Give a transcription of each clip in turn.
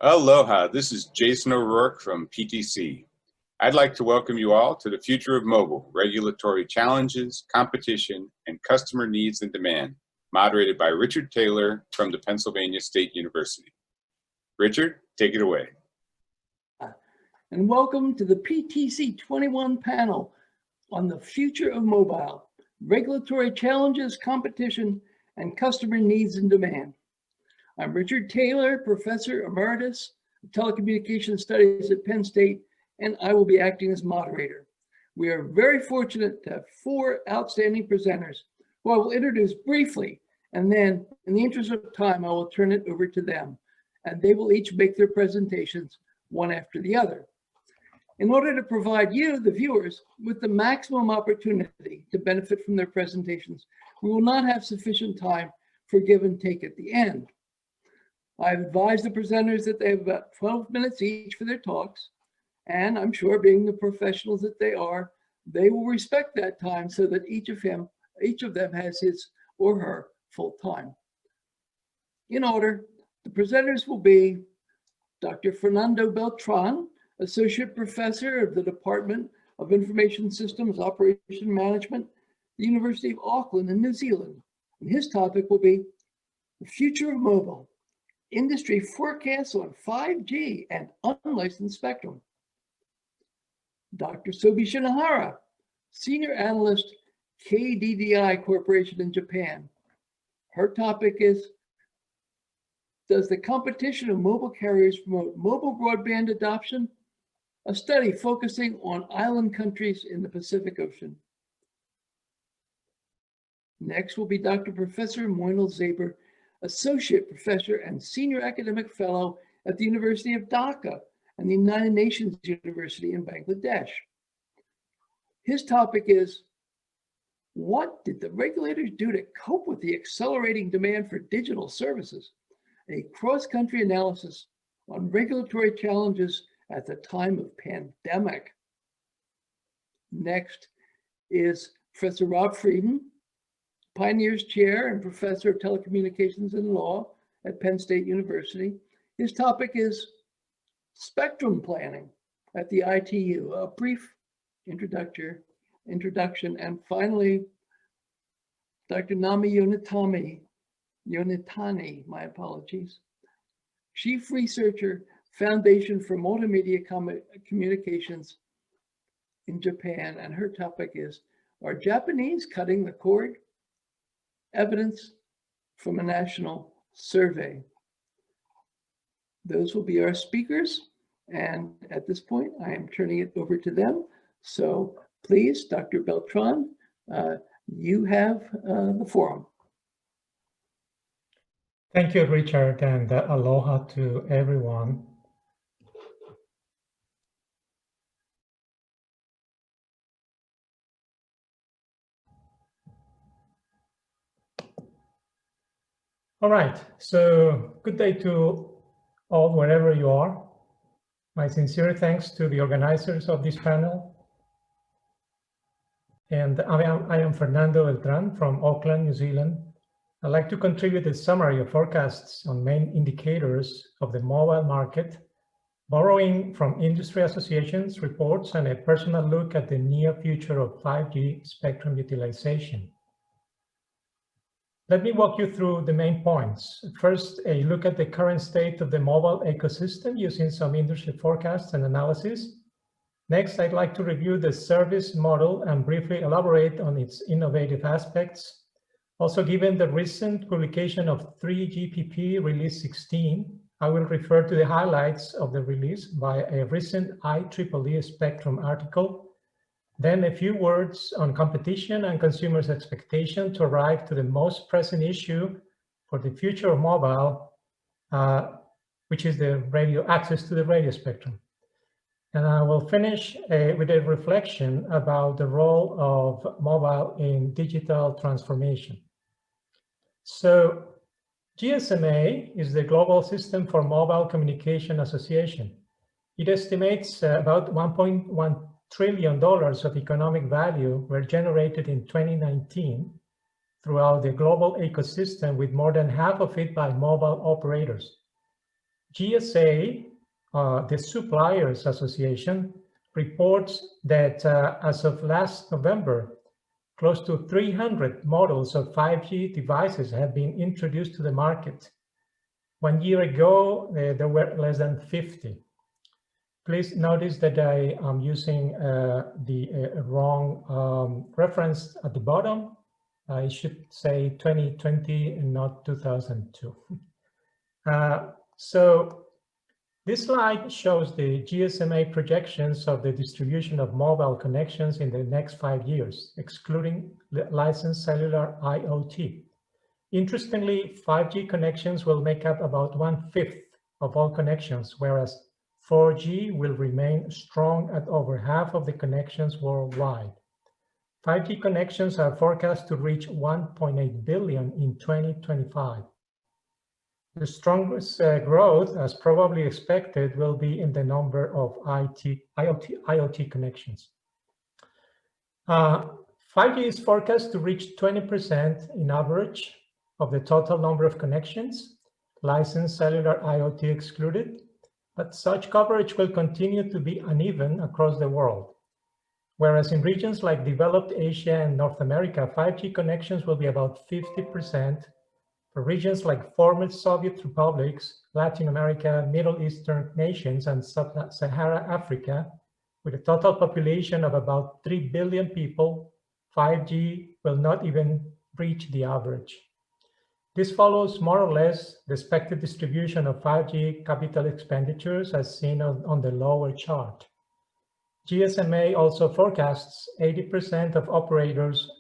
Aloha, this is Jason O'Rourke from PTC. I'd like to welcome you all to the Future of Mobile, Regulatory Challenges, Competition, and Customer Needs and Demand, moderated by Richard Taylor from the Pennsylvania State University. Richard, take it away. And welcome to the PTC'21 panel on the Future of Mobile, Regulatory Challenges, Competition, and Customer Needs and Demand. I'm Richard Taylor, Professor Emeritus of Telecommunications Studies at Penn State, and I will be acting as moderator. We are very fortunate to have 4 outstanding presenters who I will introduce briefly, and then in the interest of time, I will turn it over to them, and they will each make their presentations one after the other. In order to provide you, the viewers, with the maximum opportunity to benefit from their presentations, we will not have sufficient time for give and take at the end. I've advised the presenters that they have about 12 minutes each for their talks, and I'm sure, being the professionals that they are, they will respect that time so that each of them has his or her full time. In order, the presenters will be Dr. Fernando Beltran, Associate Professor of the Department of Information Systems Operation Management, the University of Auckland in New Zealand. And his topic will be the future of mobile, industry forecasts on 5G and unlicensed spectrum. Dr. Sobee Shinohara, Senior Analyst, KDDI Corporation in Japan. Her topic is, does the competition of mobile carriers promote mobile broadband adoption? A study focusing on island countries in the Pacific Ocean. Next will be Dr. Professor Moinul Zaber, Associate Professor and Senior Academic Fellow at the University of Dhaka and the United Nations University in Bangladesh. His topic is, what did the regulators do to cope with the accelerating demand for digital services? A cross-country analysis on regulatory challenges at the time of pandemic. Next is Professor Rob Frieden, Pioneers Chair and Professor of Telecommunications and Law at Penn State University. His topic is spectrum planning at the ITU, a brief introduction. And finally, Dr. Nami Yonetani, my apologies, Chief Researcher, Foundation for Multimedia Communications in Japan. And her topic is, are Japanese cutting the cord? Evidence from a national survey. Those will be our speakers. And at this point, I am turning it over to them. So please, Dr. Beltran, you have the forum. Thank you, Richard, and aloha to everyone. All right, so good day to all, wherever you are. My sincere thanks to the organizers of this panel. And I am Fernando Beltran from Auckland, New Zealand. I'd like to contribute a summary of forecasts on main indicators of the mobile market, borrowing from industry associations, reports, and a personal look at the near future of 5G spectrum utilization. Let me walk you through the main points. First, a look at the current state of the mobile ecosystem using some industry forecasts and analysis. Next, I'd like to review the service model and briefly elaborate on its innovative aspects. Also, given the recent publication of 3GPP Release 16, I will refer to the highlights of the release by a recent IEEE Spectrum article. Then a few words on competition and consumers' expectation to arrive to the most pressing issue for the future of mobile, which is the access to the radio spectrum. And I will finish with a reflection about the role of mobile in digital transformation. So GSMA is the Global System for Mobile Communication Association. It estimates about $1.1 trillion of economic value were generated in 2019 throughout the global ecosystem, with more than half of it by mobile operators. GSA, the Suppliers Association, reports that as of last November, close to 300 models of 5G devices have been introduced to the market. 1 year ago, there were less than 50. Please notice that I am using the wrong reference at the bottom. I should say 2020 and not 2002. So this slide shows the GSMA projections of the distribution of mobile connections in the next 5 years, excluding licensed cellular IoT. Interestingly, 5G connections will make up about 1/5 of all connections, whereas 4G will remain strong at over half of the connections worldwide. 5G connections are forecast to reach 1.8 billion in 2025. The strongest growth, as probably expected, will be in the number of IoT connections. 5G is forecast to reach 20% in average of the total number of connections, licensed cellular IoT excluded, but such coverage will continue to be uneven across the world. Whereas in regions like developed Asia and North America, 5G connections will be about 50%. For regions like former Soviet republics, Latin America, Middle Eastern nations, and Sub-Saharan Africa, with a total population of about 3 billion people, 5G will not even reach the average. This follows more or less the expected distribution of 5G capital expenditures as seen on the lower chart. GSMA also forecasts 80% of operators'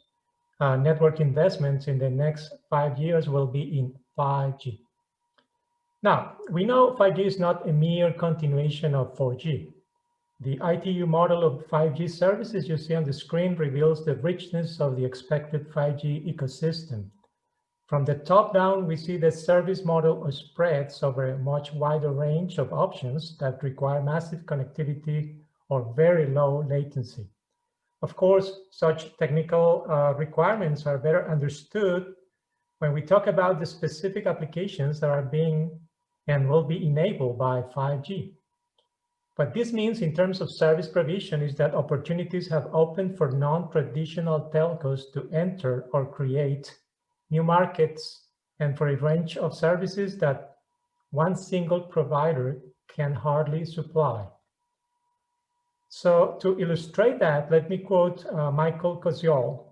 network investments in the next 5 years will be in 5G. Now, we know 5G is not a mere continuation of 4G. The ITU model of 5G services you see on the screen reveals the richness of the expected 5G ecosystem. From the top down, we see the service model spreads over a much wider range of options that require massive connectivity or very low latency. Of course, such technical requirements are better understood when we talk about the specific applications that are being and will be enabled by 5G. What this means in terms of service provision is that opportunities have opened for non-traditional telcos to enter or create new markets and for a range of services that one single provider can hardly supply. So to illustrate that, let me quote Michael Koziol,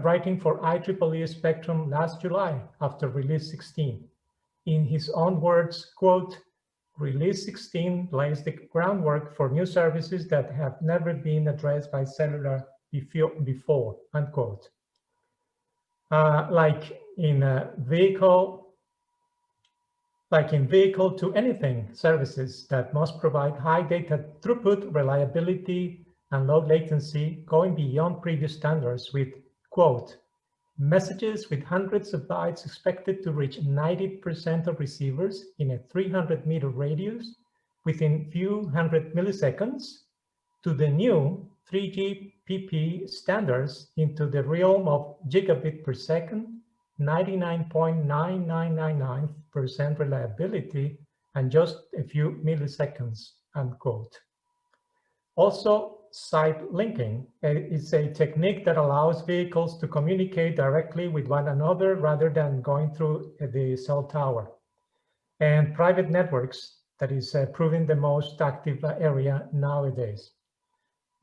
writing for IEEE Spectrum last July after Release 16. In his own words, quote, "Release 16 lays the groundwork for new services that have never been addressed by cellular before," unquote. Like in vehicle to anything services that must provide high data throughput, reliability, and low latency, going beyond previous standards with, quote, "messages with hundreds of bytes expected to reach 90% of receivers in a 300-meter radius within few hundred milliseconds," to the new 3GPP standards into the realm of gigabit per second, 99.9999% reliability, and just a few milliseconds, unquote. Also, site linking is a technique that allows vehicles to communicate directly with one another rather than going through the cell tower. And private networks, that is proving the most active area nowadays.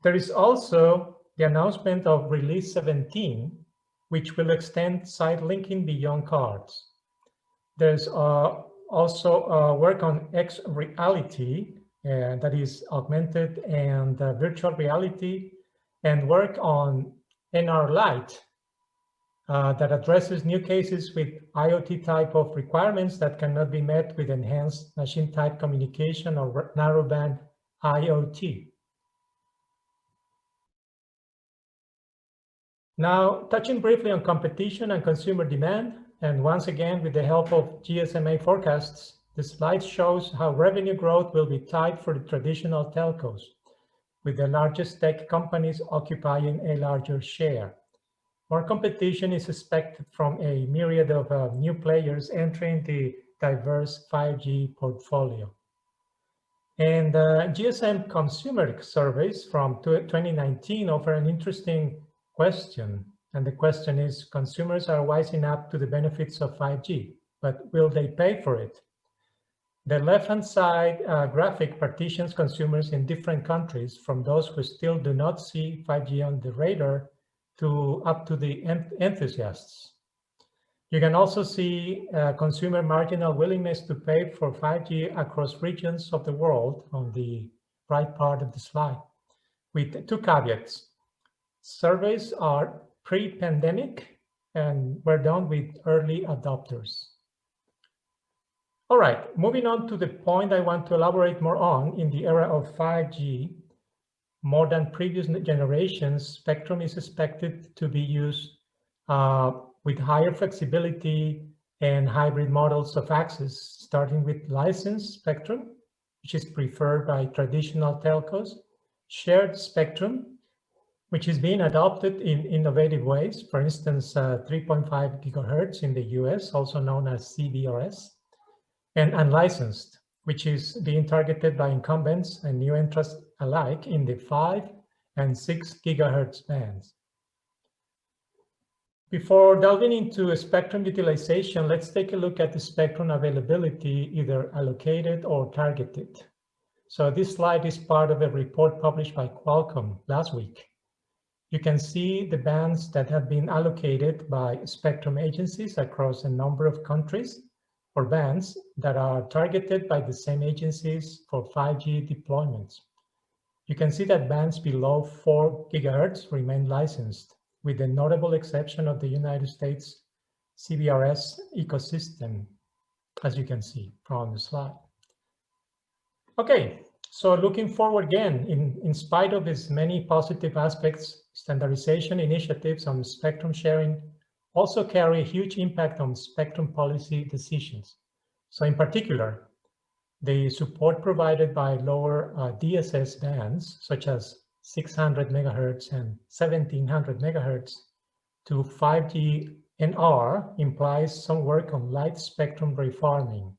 There is also the announcement of Release 17, which will extend site linking beyond cards. There's also work on X-reality, that is augmented and virtual reality, and work on NR Lite that addresses new cases with IoT type of requirements that cannot be met with enhanced machine type communication or narrowband IoT. Now, touching briefly on competition and consumer demand, and once again, with the help of GSMA forecasts, the slide shows how revenue growth will be tied for the traditional telcos, with the largest tech companies occupying a larger share. More competition is expected from a myriad of new players entering the diverse 5G portfolio. And GSM consumer surveys from 2019 offer an interesting question. And the question is, consumers are wising up to the benefits of 5G, but will they pay for it? The left-hand side graphic partitions consumers in different countries, from those who still do not see 5G on the radar to up to the enthusiasts. You can also see consumer marginal willingness to pay for 5G across regions of the world on the right part of the slide, with two caveats. Surveys are pre-pandemic and were done with early adopters. All right, moving on to the point I want to elaborate more on. In the era of 5G, more than previous generations, spectrum is expected to be used with higher flexibility and hybrid models of access, starting with licensed spectrum, which is preferred by traditional telcos, shared spectrum, which is being adopted in innovative ways, for instance, 3.5 gigahertz in the US, also known as CBRS, and unlicensed, which is being targeted by incumbents and new entrants alike in the 5 and 6 gigahertz bands. Before delving into spectrum utilization, let's take a look at the spectrum availability, either allocated or targeted. So this slide is part of a report published by Qualcomm last week. You can see the bands that have been allocated by spectrum agencies across a number of countries, or bands that are targeted by the same agencies for 5G deployments. You can see that bands below 4 gigahertz remain licensed, with the notable exception of the United States CBRS ecosystem, as you can see from the slide. Okay, so looking forward again, in spite of its many positive aspects, standardization initiatives on spectrum sharing also carry a huge impact on spectrum policy decisions. So in particular, the support provided by lower DSS bands, such as 600 megahertz and 1700 megahertz to 5G NR, implies some work on light spectrum refarming.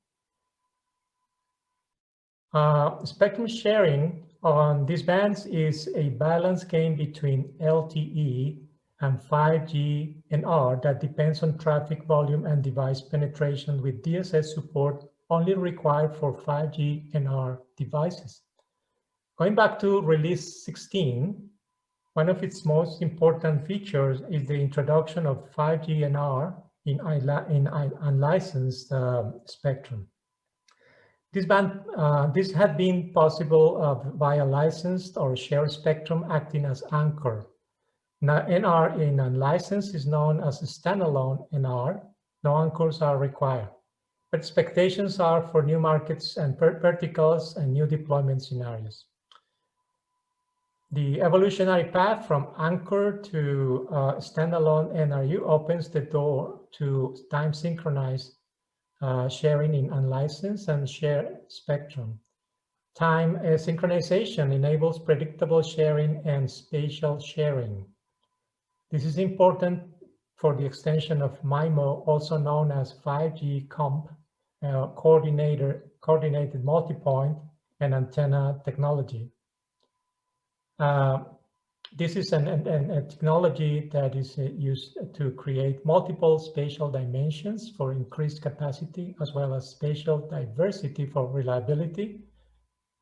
Spectrum sharing on these bands is a balance game between LTE and 5G NR that depends on traffic volume and device penetration, with DSS support only required for 5G NR devices. Going back to release 16, one of its most important features is the introduction of 5G NR in unlicensed spectrum. This had been possible via licensed or shared spectrum acting as anchor. Now, NR in unlicensed is known as a standalone NR. No anchors are required, but expectations are for new markets and verticals and new deployment scenarios. The evolutionary path from anchor to standalone NRU opens the door to time synchronized sharing in unlicensed and shared spectrum. Time synchronization enables predictable sharing and spatial sharing. This is important for the extension of MIMO, also known as 5G comp, coordinated multipoint and antenna technology. This is a technology that is used to create multiple spatial dimensions for increased capacity, as well as spatial diversity for reliability,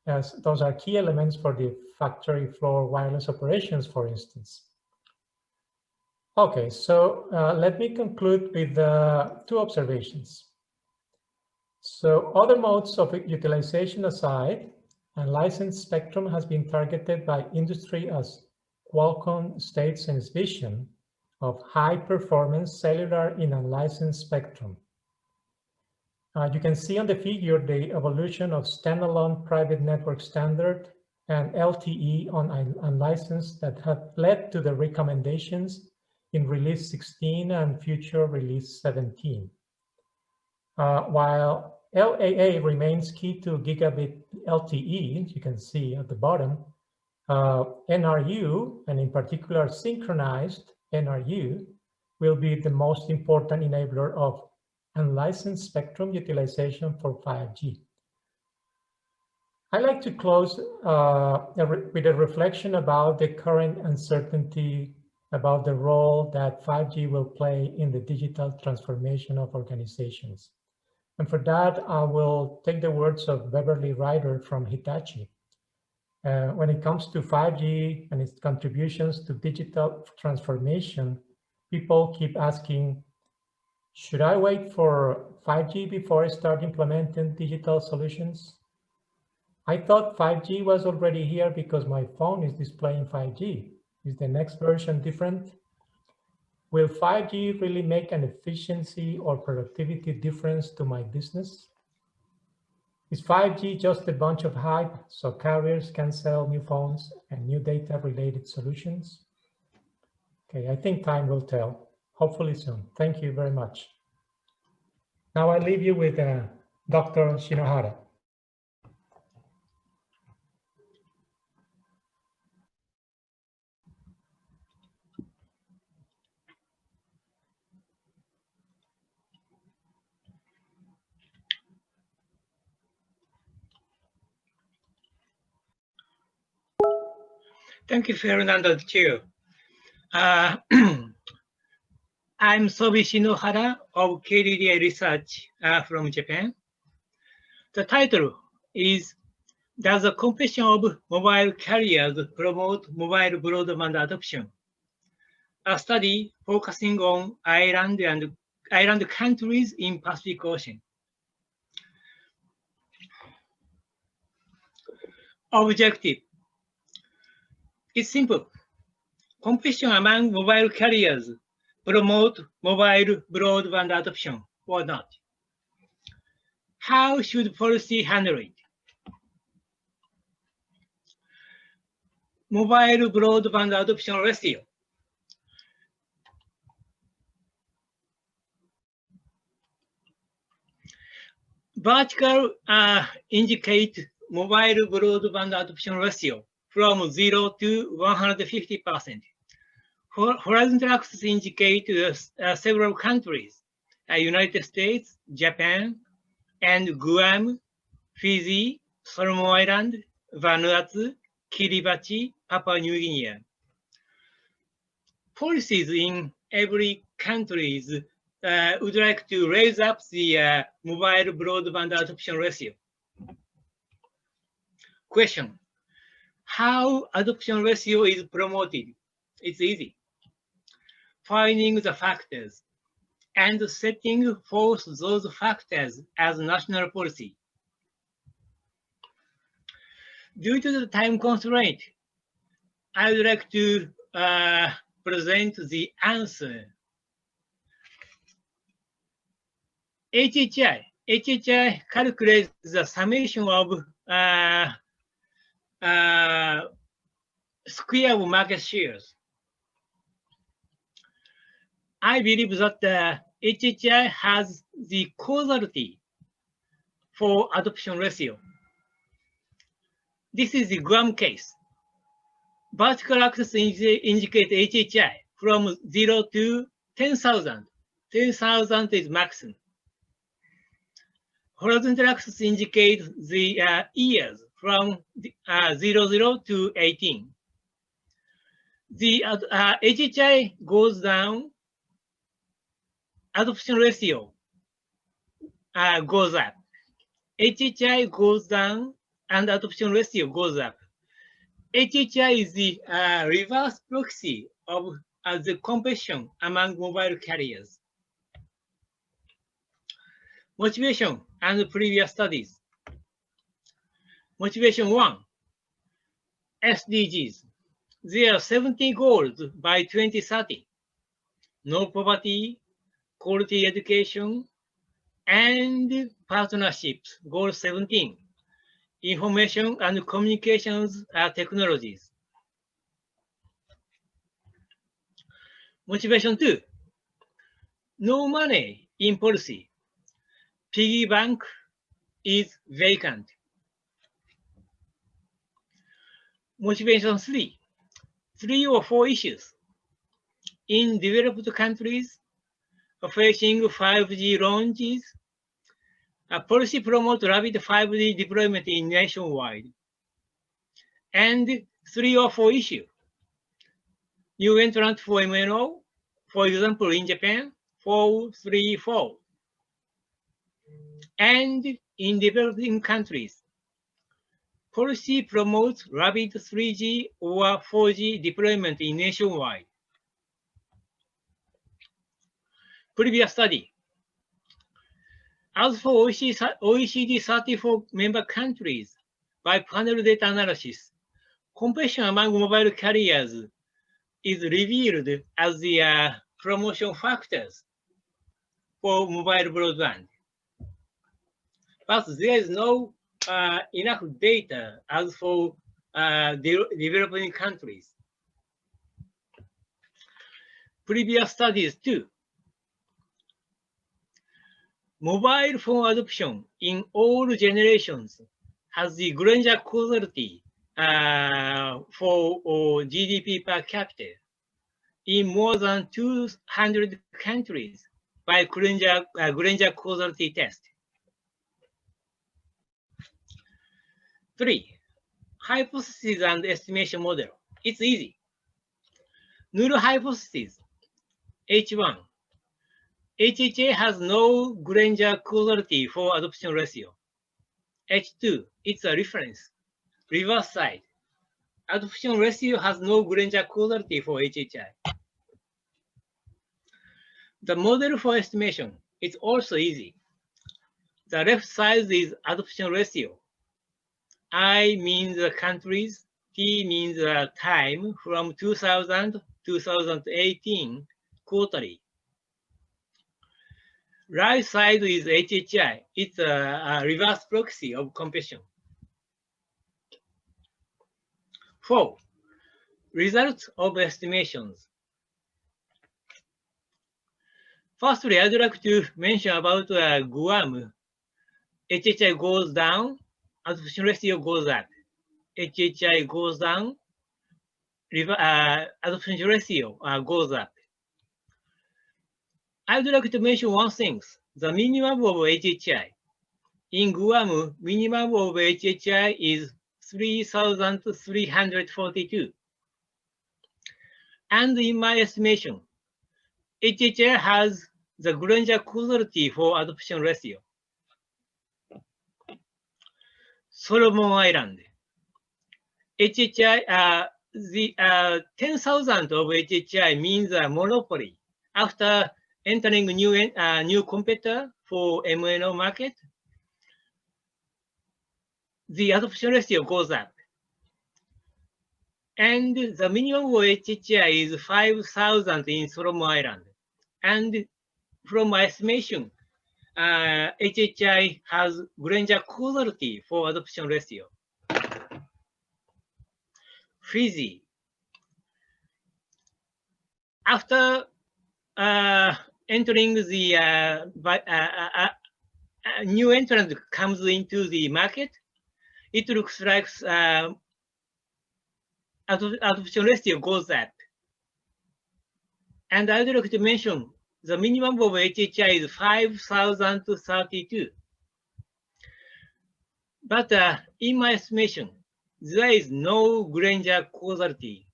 as those are key elements for the factory floor wireless operations, for instance. Okay, so let me conclude with two observations. So other modes of utilization aside, unlicensed spectrum has been targeted by industry as Qualcomm states in its vision of high-performance cellular in unlicensed spectrum. You can see on the figure the evolution of standalone private network standard and LTE on unlicensed that have led to the recommendations in release 16 and future release 17. While LAA remains key to gigabit LTE, you can see at the bottom, NRU, and in particular synchronized NRU, will be the most important enabler of unlicensed spectrum utilization for 5G. I'd like to close with a reflection about the current uncertainty about the role that 5G will play in the digital transformation of organizations. And for that, I will take the words of Beverly Ryder from Hitachi. When it comes to 5G and its contributions to digital transformation, people keep asking, should I wait for 5G before I start implementing digital solutions? I thought 5G was already here because my phone is displaying 5G. Is the next version different? Will 5G really make an efficiency or productivity difference to my business? Is 5G just a bunch of hype so carriers can sell new phones and new data-related solutions? Okay, I think time will tell, hopefully soon. Thank you very much. Now I leave you with Dr. Shinohara. Thank you, Fernando, Chair. I'm Sobee Shinohara of KDDI Research from Japan. The title is, Does the competition of mobile carriers promote mobile broadband adoption? A study focusing on island countries in Pacific Ocean. Objective. It's simple. Competition among mobile carriers promote mobile broadband adoption or not? How should policy handle it? Mobile broadband adoption ratio. Vertical indicate mobile broadband adoption ratio from 0 to 150%. Horizontal axis indicate several countries, United States, Japan, and Guam, Fiji, Solomon Island, Vanuatu, Kiribati, Papua New Guinea. Policies in every country would like to raise up the mobile broadband adoption ratio. Question. How adoption ratio is promoted? It's easy. Finding the factors and setting forth those factors as national policy. Due to the time constraint, I would like to present the answer. HHI calculates the summation of square of market shares. I believe that HHI has the causality for adoption ratio. This is the Guam case. Vertical axis indicates HHI from 0 to 10,000. 10,000 is maximum. Horizontal axis indicates the years from 00 to 18. The HHI goes down, adoption ratio goes up. HHI goes down and adoption ratio goes up. HHI is the reverse proxy of the competition among mobile carriers. Motivation and previous studies. Motivation 1, SDGs. There are 70 goals by 2030. No poverty, quality education, and partnerships, goal 17. information and communications technologies. Motivation 2, no money in policy. Piggy bank is vacant. Motivation 3, 3 or 4 issues. In developed countries facing 5G launches, a policy promote rapid 5G deployment in nationwide. And 3 or 4 issues. New entrant for MNO, for example, in Japan, 434. And in developing countries, policy promotes rapid 3G or 4G deployment in nationwide. Previous study. As for OECD 34 member countries, by panel data analysis, competition among mobile carriers is revealed as the promotion factors for mobile broadband. But there is no enough data as for developing countries. Previous studies too. Mobile phone adoption in all generations has the Granger causality for GDP per capita in more than 200 countries by Granger causality test. 3, hypothesis and estimation model. It's easy. Null hypothesis, H1. HHA has no Granger causality for adoption ratio. H2, it's a reference. Reverse side. Adoption ratio has no Granger causality for HHI. The model for estimation is also easy. The left side is adoption ratio. I means the countries, T means the time from 2000 to 2018 quarterly. Right side is HHI. It's a reverse proxy of competition. 4, results of estimations. Firstly, I'd like to mention about Guam. HHI goes down, adoption ratio goes up. HHI goes down, adoption ratio goes up. I would like to mention one thing, the minimum of HHI. In Guam, minimum of HHI is 3,342. And in my estimation, HHI has the Granger causality for adoption ratio. Solomon Island. HHI, the 10,000 of HHI means a monopoly. After entering new competitor for MNO market, the adoption ratio goes up. And the minimum of HHI is 5,000 in Solomon Island. And from my estimation, HHI has Granger causality for adoption ratio. Fiji. After entering the new entrant comes into the market, it looks like adoption ratio goes up. And I'd like to mention the minimum of HHI is 5,032. But in my estimation, there is no Granger causality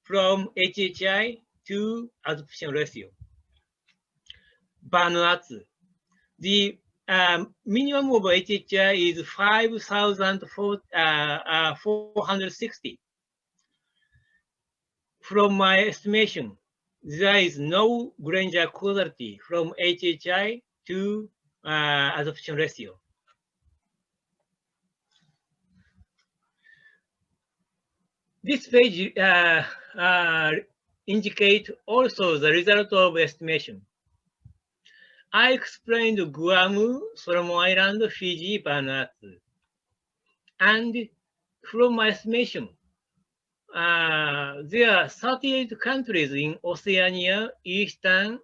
from HHI to adoption ratio. Vanuatu. The minimum of HHI is 5,460. From my estimation, there is no Granger causality from HHI to adoption ratio. This page indicates also the result of estimation. I explained Guam, Solomon Island, Fiji, Vanuatu. And from my estimation, there are 38 countries in Oceania, Eastern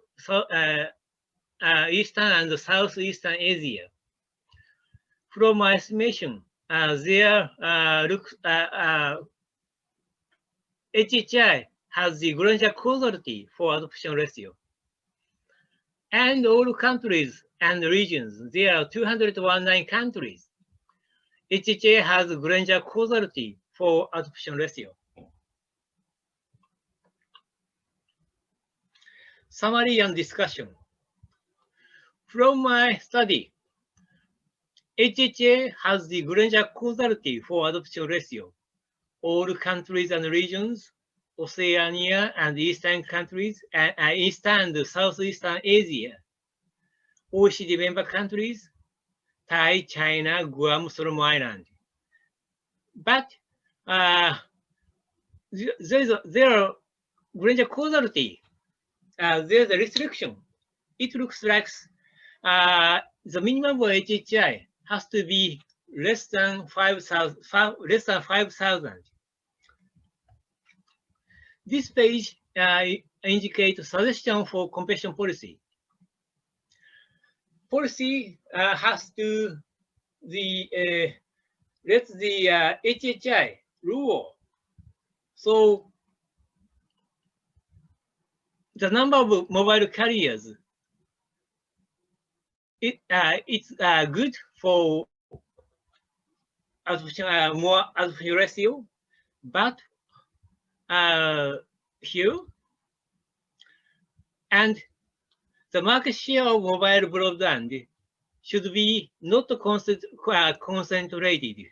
and Southeastern Asia. From my estimation, HHI has the greater causality for adoption ratio. And all countries and regions, there are 219 countries. HHI has greater causality for adoption ratio. Summary and discussion. From my study, HHI has the greater causality for adoption ratio. All countries and regions, Oceania and Eastern countries, Eastern and Southeastern Asia, OECD member countries, Thai, China, Guam, Solomon Island. But there are greater causality. There's a restriction. It looks like the minimum of HHI has to be less than 5,000. This page indicates suggestion for competition policy. Policy has to let the HHI rule. So the number of mobile carriers, it's good for more adoption ratio, but here, and the market share of mobile broadband should be not concentrated.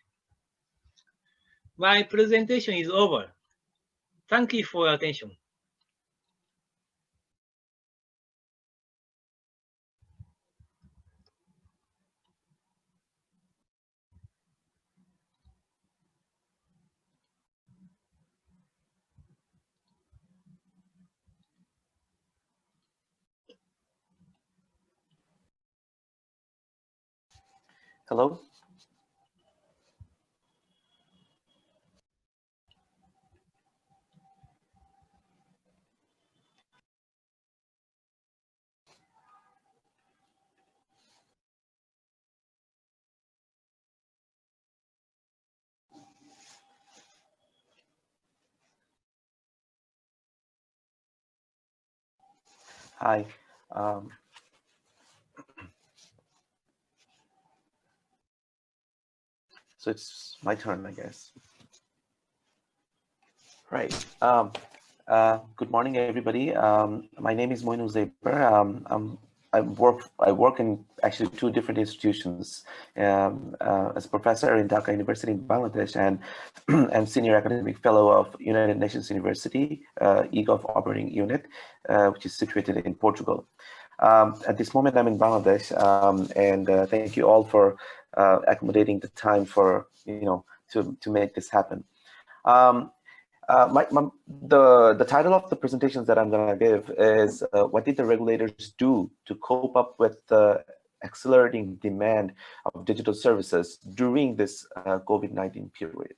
My presentation is over. Thank you for your attention. Hello. Hi. So it's my turn, I guess. Right. Good morning, everybody. My name is Moinul Zaber. I work in actually two different institutions as a professor in Dhaka University in Bangladesh, and I'm senior academic fellow of United Nations University, EGOV operating unit, which is situated in Portugal. At this moment, I'm in Bangladesh, and thank you all for accommodating the time for to make this happen. The title of the presentations that I'm going to give is what did the regulators do to cope up with the accelerating demand of digital services during this COVID-19 period.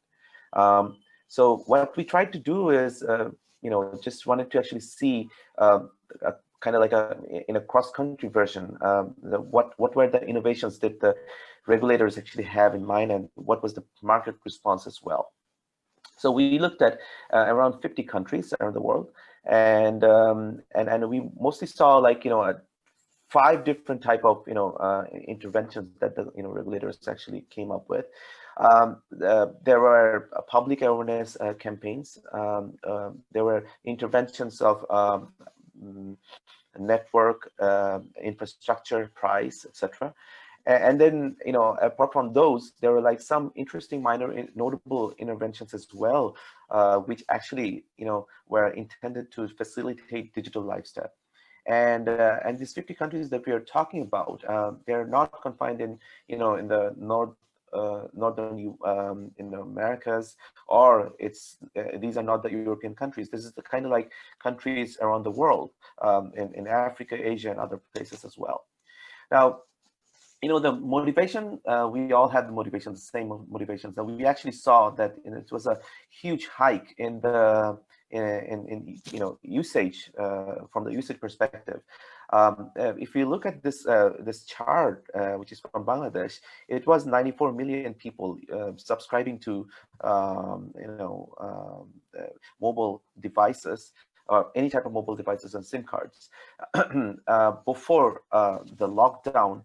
So what we tried to do is, just wanted to actually see kind of like in a cross-country version, what were the innovations that the regulators actually have in mind, and what was the market response as well. So we looked at around 50 countries around the world, and we mostly saw 5 different type of interventions that the regulators actually came up with. There were public awareness campaigns. There were interventions of network, infrastructure, price, etc. And then, apart from those, there were some interesting minor notable interventions as well, which actually, were intended to facilitate digital lifestyle. And these 50 countries that we are talking about, they're not confined in, in the northern in the Americas, or these are not the European countries. This is the kind of countries around the world, in Africa, Asia, and other places as well. Now, the motivation, we all had the motivation, the same motivations. That we actually saw that it was a huge hike in the usage from the usage perspective. If you look at this this chart, which is from Bangladesh, it was 94 million people subscribing to mobile devices, or any type of mobile devices and SIM cards before the lockdown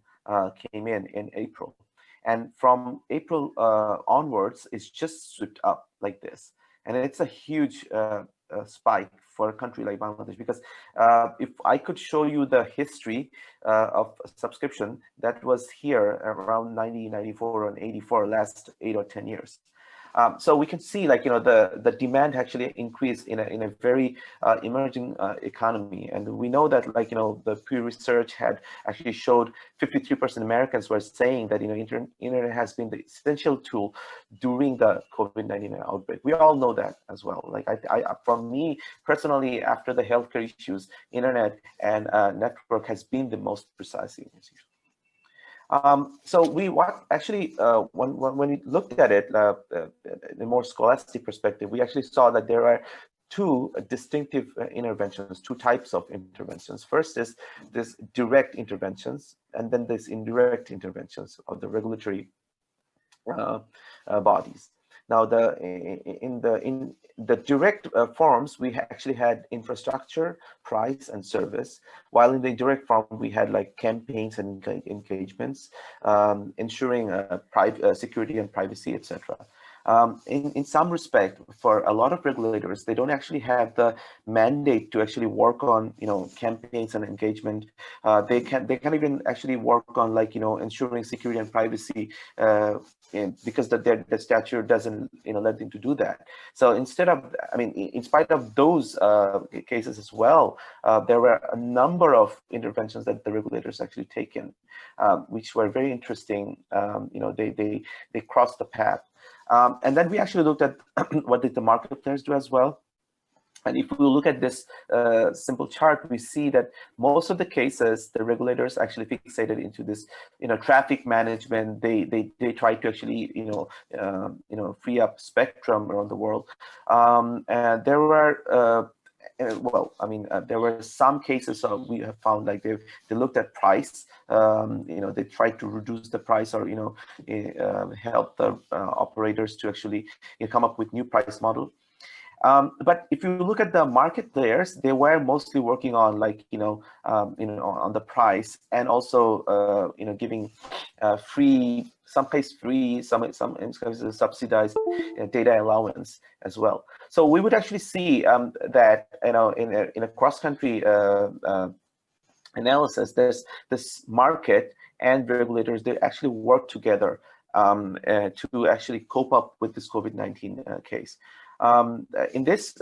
came in April. And from April onwards, it's just swept up like this. And it's a huge spike for a country like Bangladesh, because if I could show you the history of subscription, that was here around 90, 94, and 84, last 8 or 10 years. So we can see, like, the demand actually increased in a very emerging economy. And we know that, like, the Pew Research had actually showed 53% Americans were saying that, internet has been the essential tool during the COVID-19 outbreak. We all know that as well. Like, for me personally, after the healthcare issues, internet and network has been the most precise issue. So when we looked at it in a more scholastic perspective, we actually saw that there are two distinctive interventions, two types of interventions. First is this direct interventions, and then this indirect interventions of the regulatory bodies. Now, in the direct forms, we actually had infrastructure, price, and service, while in the indirect form, we had like campaigns and engagements, ensuring security and privacy, etc. In some respect, for a lot of regulators, they don't actually have the mandate to actually work on campaigns and engagement. They can't even actually work on, like, ensuring security and privacy because the statute doesn't let them to do that. So instead of, in spite of those cases as well, there were a number of interventions that the regulators actually taken, which were very interesting. They crossed the path. And then we actually looked at what did the market players do as well. And if we look at this simple chart, we see that most of the cases, the regulators actually fixated into this, traffic management. They try to actually, free up spectrum around the world. And there were, there were some cases we have found, like they looked at price. They tried to reduce the price, or help the operators to actually come up with new price model. But if you look at the market players, they were mostly working on, like, on the price, and also giving free, some cases free, some cases subsidized data allowance as well. So we would actually see that in a cross-country analysis, there's this market and regulators, they actually work together to actually cope up with this COVID-19 case. In this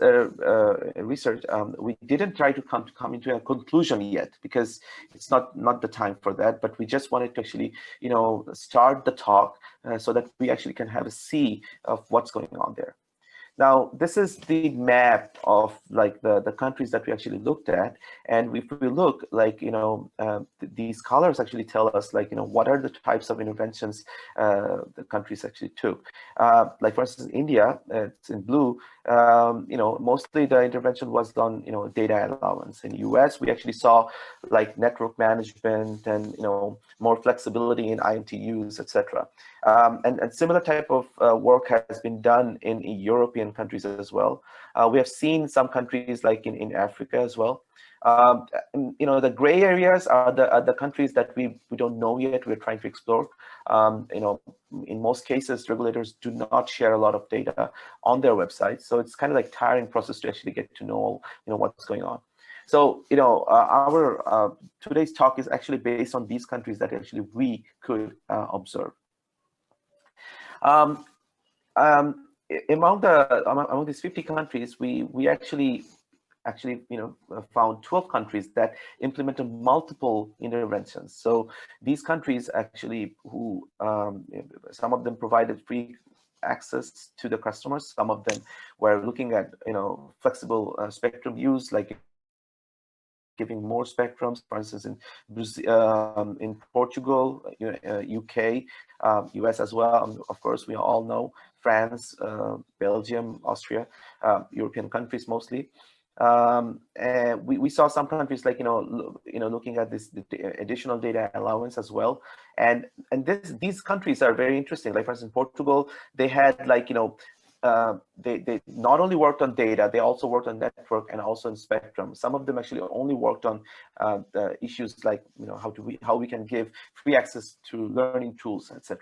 research, we didn't try to come into a conclusion yet, because it's not the time for that. But we just wanted to actually, start the talk so that we actually can have a see of what's going on there. Now, this is the map of, like, the countries that we actually looked at. And if we look, like, these colors actually tell us, like, what are the types of interventions the countries actually took. Like, for instance, India, it's in blue. Mostly the intervention was on, data allowance. In the US, we actually saw, like, network management and, more flexibility in IMT use, etc. And similar type of work has been done in European countries as well. We have seen some countries, like in Africa as well. The gray areas are the countries that we don't know yet. We're trying to explore. In most cases, regulators do not share a lot of data on their website, so it's kind of like tiring process to actually get to know, what's going on. So, our today's talk is actually based on these countries that actually we could observe. Among these 50 countries, we actually found 12 countries that implemented multiple interventions. So these countries actually, who some of them provided free access to the customers, some of them were looking at flexible spectrum use, like giving more spectrums, for instance, in Brazil, in Portugal, UK, US as well. Of course, we all know France, Belgium, Austria, European countries mostly. And we saw some countries like looking at this additional data allowance as well, and these countries are very interesting. Like for instance, Portugal, they had like they not only worked on data, they also worked on network and also in spectrum. Some of them actually only worked on the issues like how we can give free access to learning tools, etc.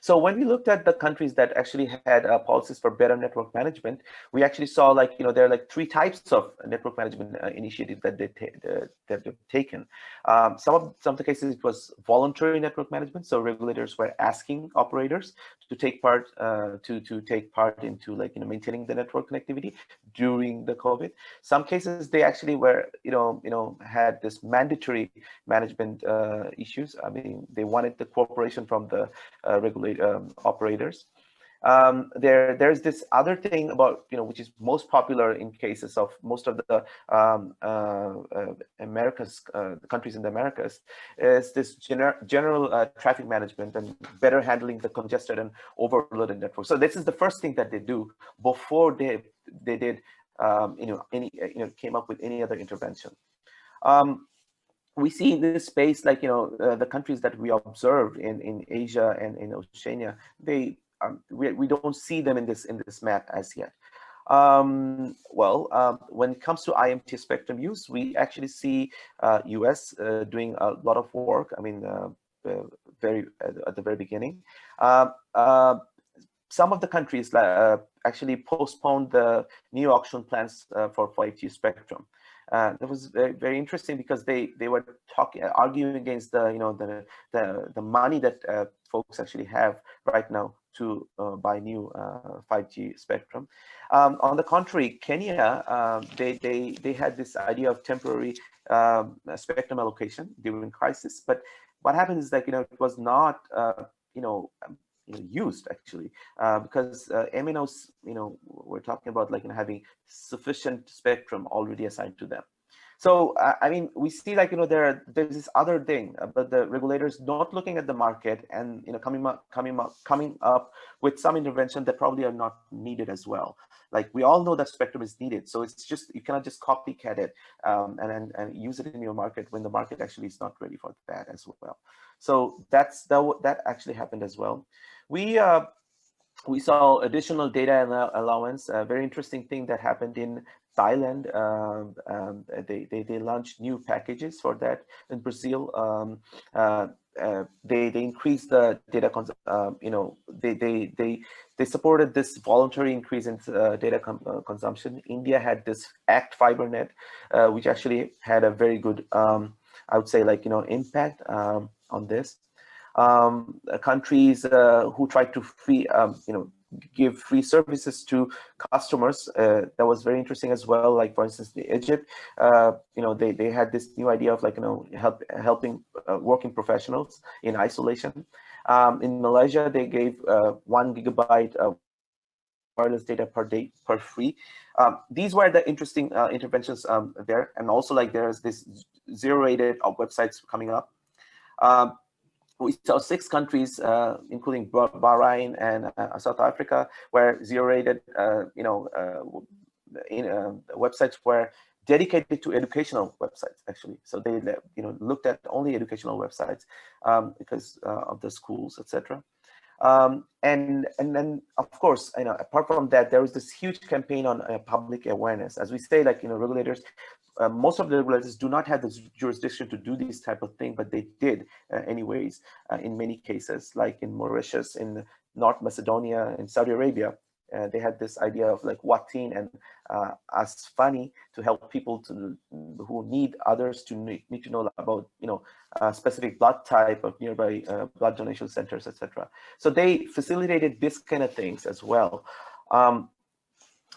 So when we looked at the countries that actually had policies for better network management, we actually saw like there are like 3 types of network management initiatives that they've taken. Some of the cases it was voluntary network management, so regulators were asking operators to take part into like maintaining the network connectivity during the COVID. Some cases they actually were had this mandatory management issues. I mean, they wanted the cooperation from the operators. There's this other thing about which is most popular in cases of most of the Americas, countries in the Americas, is this general traffic management and better handling the congested and overloaded network. So this is the first thing that they do before they did came up with any other intervention. We see in this space, like the countries that we observed in Asia and in Oceania, we don't see them in this map as yet. When it comes to IMT spectrum use, we actually see US doing a lot of work. I mean, at the very beginning. Some of the countries actually postponed the new auction plans for 5G spectrum. That was very, very interesting because they were arguing against the money that folks actually have right now to buy new 5G spectrum. On the contrary, Kenya, they had this idea of temporary spectrum allocation during crisis, but what happened is that it was not used actually because MNOs we're talking about like having sufficient spectrum already assigned to them. So I mean, we see like there's this other thing, but the regulators not looking at the market and coming up with some intervention that probably are not needed as well. Like we all know that spectrum is needed, so it's just you cannot just copycat it and use it in your market when the market actually is not ready for that as well. So that actually happened as well. We saw additional data allowance. A very interesting thing that happened in Thailand. They launched new packages for that. In Brazil, they increased the data. They supported this voluntary increase in data consumption. India had this Act FiberNet, which actually had a very good, I would say, like impact on this. Countries who tried to give free services to customers, that was very interesting as well. Like for instance, Egypt, they had this new idea of like helping working professionals in isolation. In Malaysia, they gave 1 gigabyte of wireless data per day per free. These were the interesting interventions there, and also like there's this zero-rated websites coming up. We saw 6 countries, including Bahrain and South Africa, where zero-rated, websites were dedicated to educational websites, actually. So they, looked at only educational websites because of the schools, etc. And then, of course, apart from that, there was this huge campaign on public awareness. As we say, like, regulators, most of the regulators do not have the jurisdiction to do this type of thing, but they did anyways in many cases, like in Mauritius, in North Macedonia, in Saudi Arabia. They had this idea of like Watin and Asfani to help people who need others to need to know about specific blood type of nearby blood donation centers, etc. So they facilitated this kind of things as well.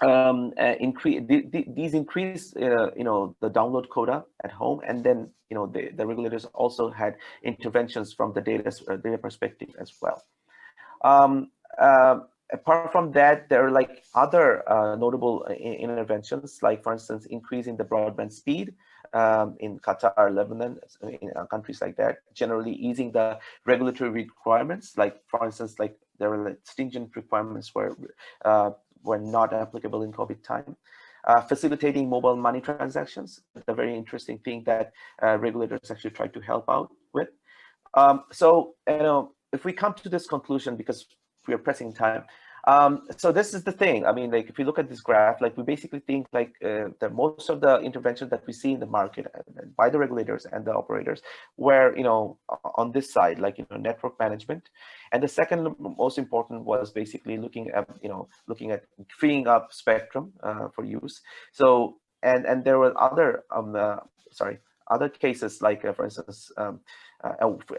These increase the download quota at home, and then the regulators also had interventions from the data perspective as well. apart from that, there are like other notable interventions, like for instance, increasing the broadband speed in Qatar, Lebanon, in countries like that, generally easing the regulatory requirements, like for instance, like there were like stringent requirements were not applicable in COVID time. Facilitating mobile money transactions, a very interesting thing that regulators actually try to help out with. So, if we come to this conclusion, because we are pressing time, so this is the thing. I mean, like if you look at this graph, like we basically think like that most of the interventions that we see in the market by the regulators and the operators were, on this side, like network management, and the second most important was basically looking at freeing up spectrum for use. So and there were other other cases like for instance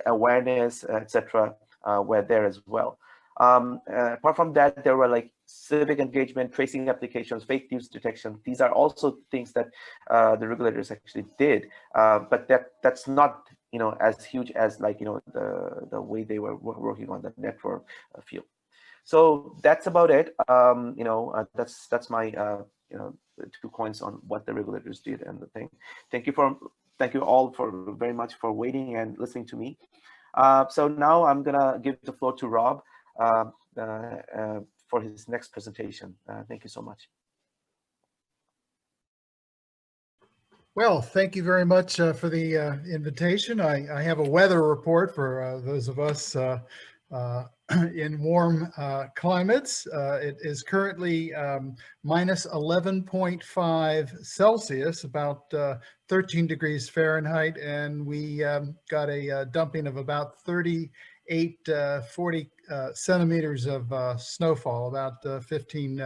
awareness, etc. Were there as well. Apart from that, there were like civic engagement, tracing applications, fake news detection. These are also things that the regulators actually did, but that's not as huge as like the way they were working on the network field. So that's about it. That's my 2 points on what the regulators did and the thing. Thank you all very much for waiting and listening to me. So now I'm gonna give the floor to Rob for his next presentation. Thank you so much. Well, thank you very much for the invitation. I have a weather report for those of us in warm climates. It is currently minus 11.5 Celsius, about 13 degrees Fahrenheit, and we got a dumping of about 40 centimeters of snowfall, about 15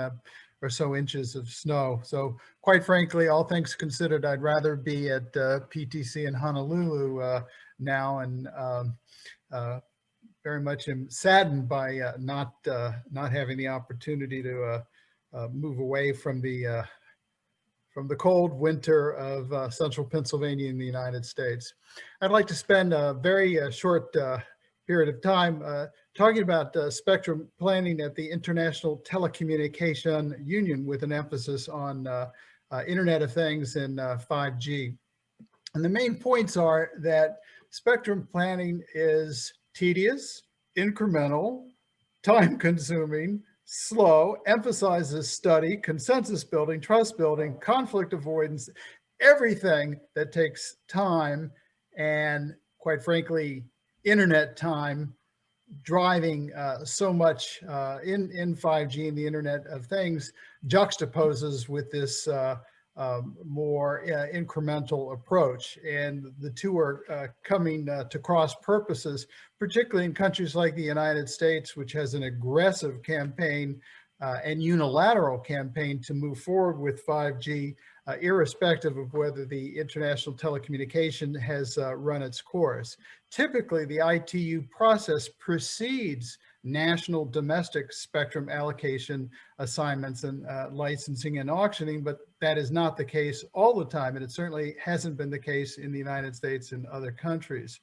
or so inches of snow. So quite frankly, all things considered, I'd rather be at PTC in Honolulu now, and very much am saddened by not having the opportunity to move away from the cold winter of central Pennsylvania in the United States. I'd like to spend a very short period of time talking about spectrum planning at the International Telecommunication Union, with an emphasis on Internet of Things and 5G. And the main points are that spectrum planning is tedious, incremental, time-consuming, slow, emphasizes study, consensus building, trust building, conflict avoidance, everything that takes time and, quite frankly, internet time, driving so much in 5G and the Internet of Things, juxtaposes with this more incremental approach. And the two are coming to cross purposes, particularly in countries like the United States, which has an aggressive campaign and unilateral campaign to move forward with 5G, irrespective of whether the international telecommunication has run its course. Typically, the ITU process precedes national domestic spectrum allocation assignments and licensing and auctioning, but that is not the case all the time, and it certainly hasn't been the case in the United States and other countries.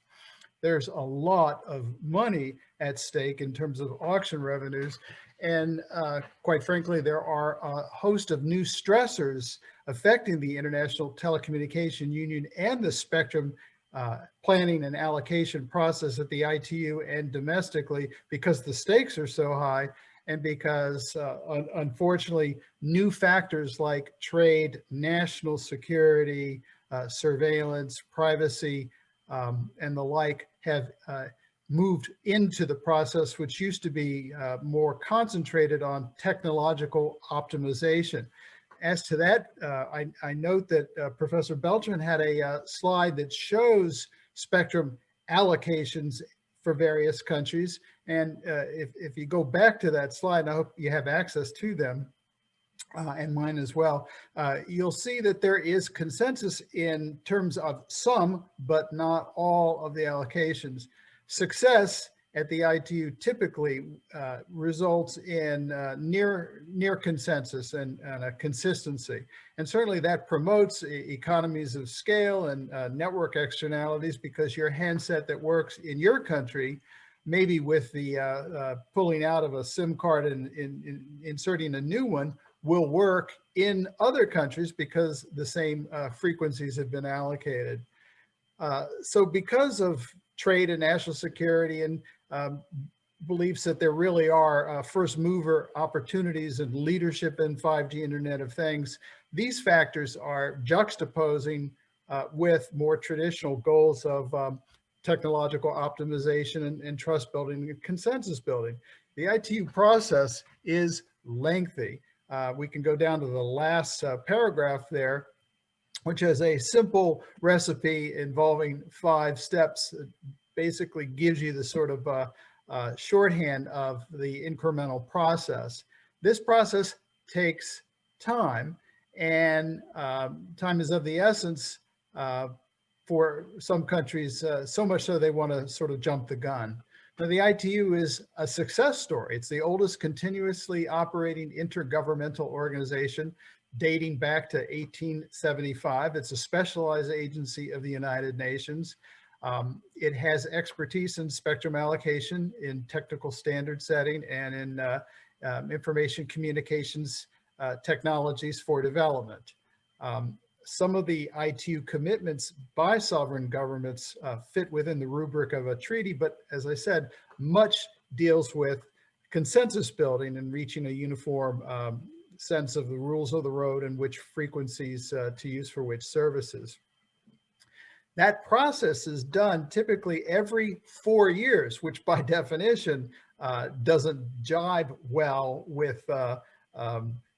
There's a lot of money at stake in terms of auction revenues, and quite frankly, there are a host of new stressors affecting the International Telecommunication Union and the spectrum planning and allocation process at the ITU and domestically, because the stakes are so high, and because unfortunately new factors like trade, national security, surveillance, privacy, and the like have moved into the process, which used to be more concentrated on technological optimization. As to that, I note that Professor Beltran had a slide that shows spectrum allocations for various countries. And if you go back to that slide, and I hope you have access to them, and mine as well, you'll see that there is consensus in terms of some, but not all of the allocations. Success at the ITU typically results in near consensus and a consistency. And certainly that promotes economies of scale and network externalities, because your handset that works in your country maybe with the pulling out of a SIM card and inserting a new one will work in other countries because the same frequencies have been allocated. So because of trade and national security and beliefs that there really are first mover opportunities and leadership in 5G Internet of Things, these factors are juxtaposing with more traditional goals of technological optimization and trust building and consensus building. The ITU process is lengthy. We can go down to the last paragraph there, which has a simple recipe involving 5 steps. It basically gives you the sort of shorthand of the incremental process. This process takes time, and time is of the essence for some countries, so much so they want to sort of jump the gun. Now, the ITU is a success story. It's the oldest continuously operating intergovernmental organization dating back to 1875. It's a specialized agency of the United Nations. It has expertise in spectrum allocation, in technical standard setting, and in information communications technologies for development. Some of the ITU commitments by sovereign governments fit within the rubric of a treaty, but as I said, much deals with consensus building and reaching a uniform sense of the rules of the road and which frequencies to use for which services. That process is done typically every 4 years, which by definition doesn't jibe well with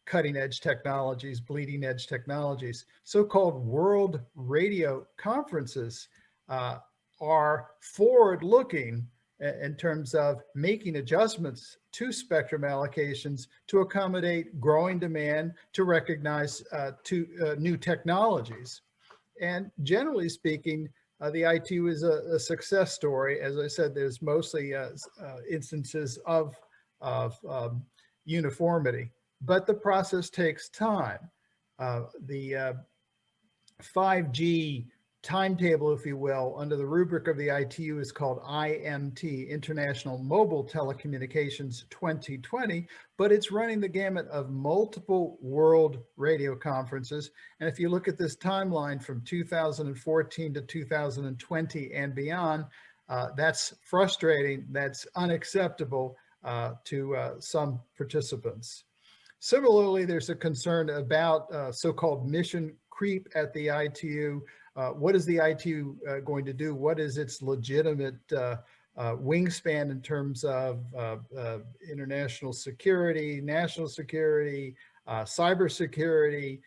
cutting edge technologies, bleeding edge technologies. So-called World Radio Conferences are forward-looking in terms of making adjustments to spectrum allocations to accommodate growing demand, to recognize new technologies. And generally speaking, the ITU is a success story. As I said, there's mostly instances of uniformity, but the process takes time. The 5G timetable, if you will, under the rubric of the ITU is called IMT, International Mobile Telecommunications 2020, but it's running the gamut of multiple world radio conferences. And if you look at this timeline from 2014 to 2020 and beyond, that's frustrating, that's unacceptable to some participants. Similarly, there's a concern about so-called mission creep at the ITU. What is the ITU going to do? What is its legitimate wingspan in terms of international security, national security, cybersecurity,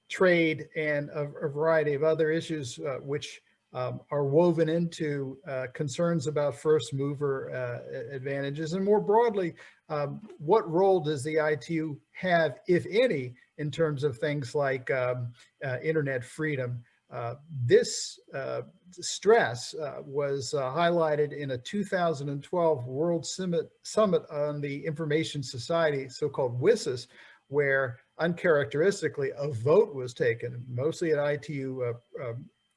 trade, and a variety of other issues which are woven into concerns about first mover advantages? And more broadly, what role does the ITU have, if any, in terms of things like internet freedom? This stress was highlighted in a 2012 World Summit on the Information Society, so-called WSIS, where uncharacteristically a vote was taken, mostly at ITU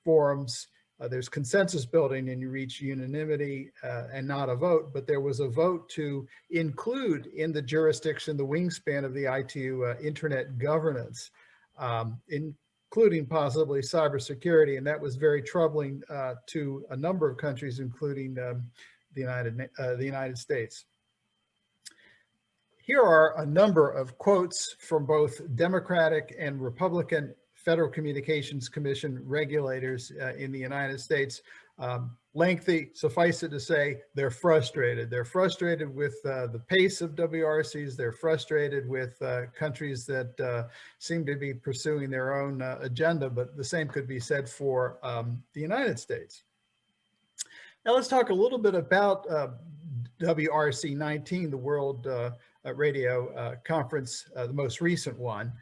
forums. There's consensus building and you reach unanimity and not a vote, but there was a vote to include in the jurisdiction, the wingspan of the ITU internet governance, including possibly cybersecurity. And that was very troubling to a number of countries, including the United States. Here are a number of quotes from both Democratic and Republican Federal Communications Commission regulators in the United States. Lengthy, suffice it to say, they're frustrated. They're frustrated with the pace of WRCs. They're frustrated with countries that seem to be pursuing their own agenda, but the same could be said for the United States. Now let's talk a little bit about WRC 19, the World Radio Conference, the most recent one.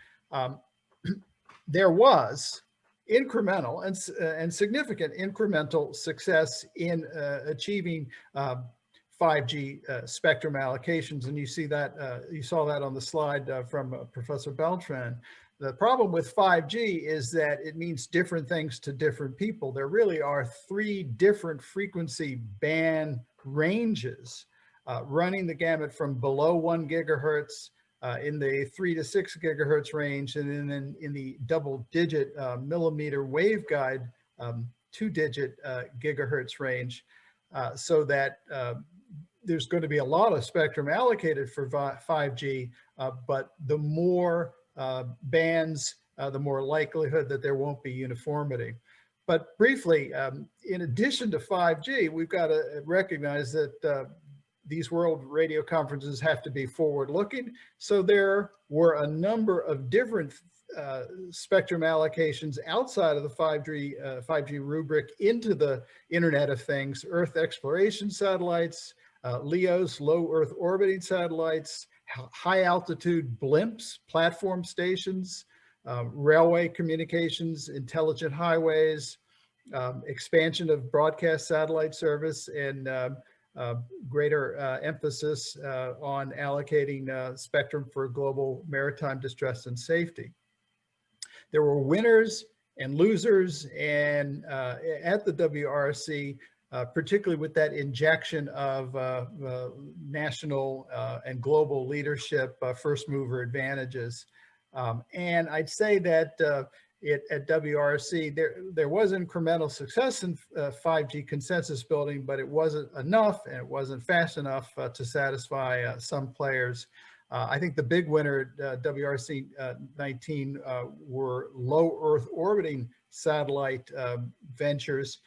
There was incremental and significant incremental success in achieving 5G spectrum allocations, and you see that you saw that on the slide from Professor Beltran. The problem with 5G is that it means different things to different people. There really are 3 different frequency band ranges running the gamut from below 1 gigahertz in the 3 to 6 gigahertz range, and then in the double-digit millimeter waveguide 2-digit gigahertz range, so that there's going to be a lot of spectrum allocated for 5G, but the more bands, the more likelihood that there won't be uniformity. But briefly, in addition to 5G, we've got to recognize that these world radio conferences have to be forward-looking. So there were a number of different spectrum allocations outside of the 5G rubric into the Internet of Things: Earth exploration satellites, LEOs, low Earth orbiting satellites, high altitude blimps, platform stations, railway communications, intelligent highways, expansion of broadcast satellite service, and greater emphasis on allocating spectrum for global maritime distress and safety. There were winners and losers, and at the WRC, particularly with that injection of national and global leadership, first mover advantages. And I'd say that at WRC, there was incremental success in 5G consensus building, but it wasn't enough, and it wasn't fast enough to satisfy some players. I think the big winner at WRC 19 were low Earth orbiting satellite ventures.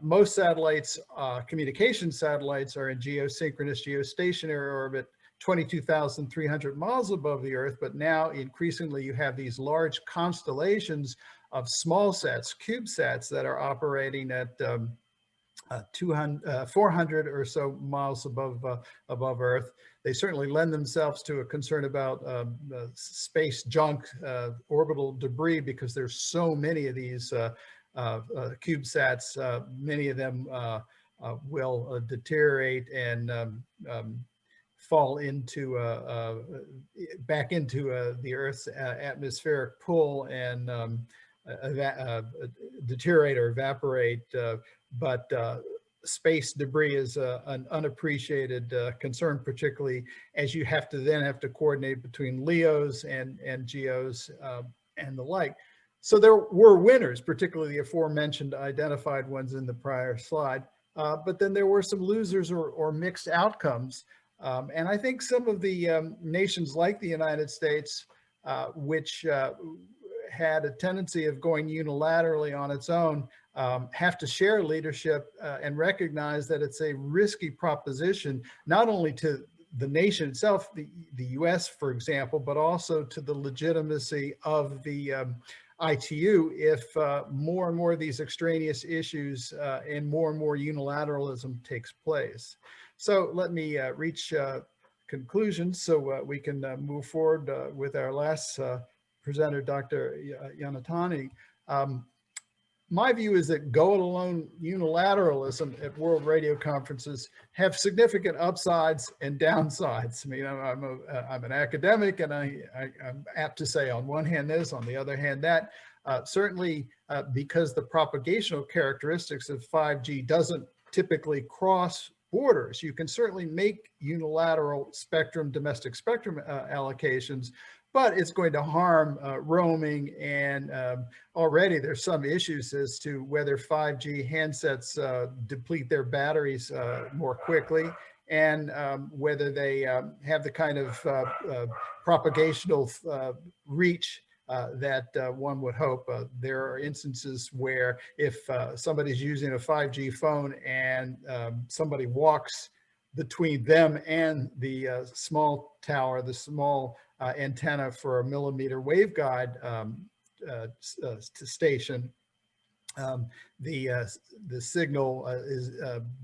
Most satellites, communication satellites, are in geosynchronous geostationary orbit, 22,300 miles above the Earth, but now increasingly you have these large constellations of small sats, CubeSats, that are operating at 400 or so miles above Earth. They certainly lend themselves to a concern about space junk, orbital debris, because there's so many of these CubeSats. Many of them will deteriorate and fall into back into the Earth's atmospheric pull and deteriorate or evaporate. But space debris is an unappreciated concern, particularly as you have to coordinate between LEOs and GEOs and the like. So there were winners, particularly the aforementioned identified ones in the prior slide, but then there were some losers or mixed outcomes. And I think some of the nations like the United States, which had a tendency of going unilaterally on its own, have to share leadership and recognize that it's a risky proposition, not only to the nation itself, the US, for example, but also to the legitimacy of the ITU if more and more of these extraneous issues and more unilateralism takes place. So let me reach conclusions so we can move forward with our last presenter, Dr. Yonetani. My view is that go-it-alone unilateralism at World Radio Conferences have significant upsides and downsides. I mean, I'm an academic, and I'm apt to say on one hand this, on the other hand that. Certainly because the propagational characteristics of 5G doesn't typically cross borders. You can certainly make unilateral spectrum, domestic spectrum allocations, but it's going to harm roaming, and already there's some issues as to whether 5G handsets deplete their batteries more quickly, and whether they have the kind of propagational reach that one would hope. There are instances where if somebody's using a 5G phone and somebody walks between them and the small tower, the small antenna for a millimeter waveguide station, the signal is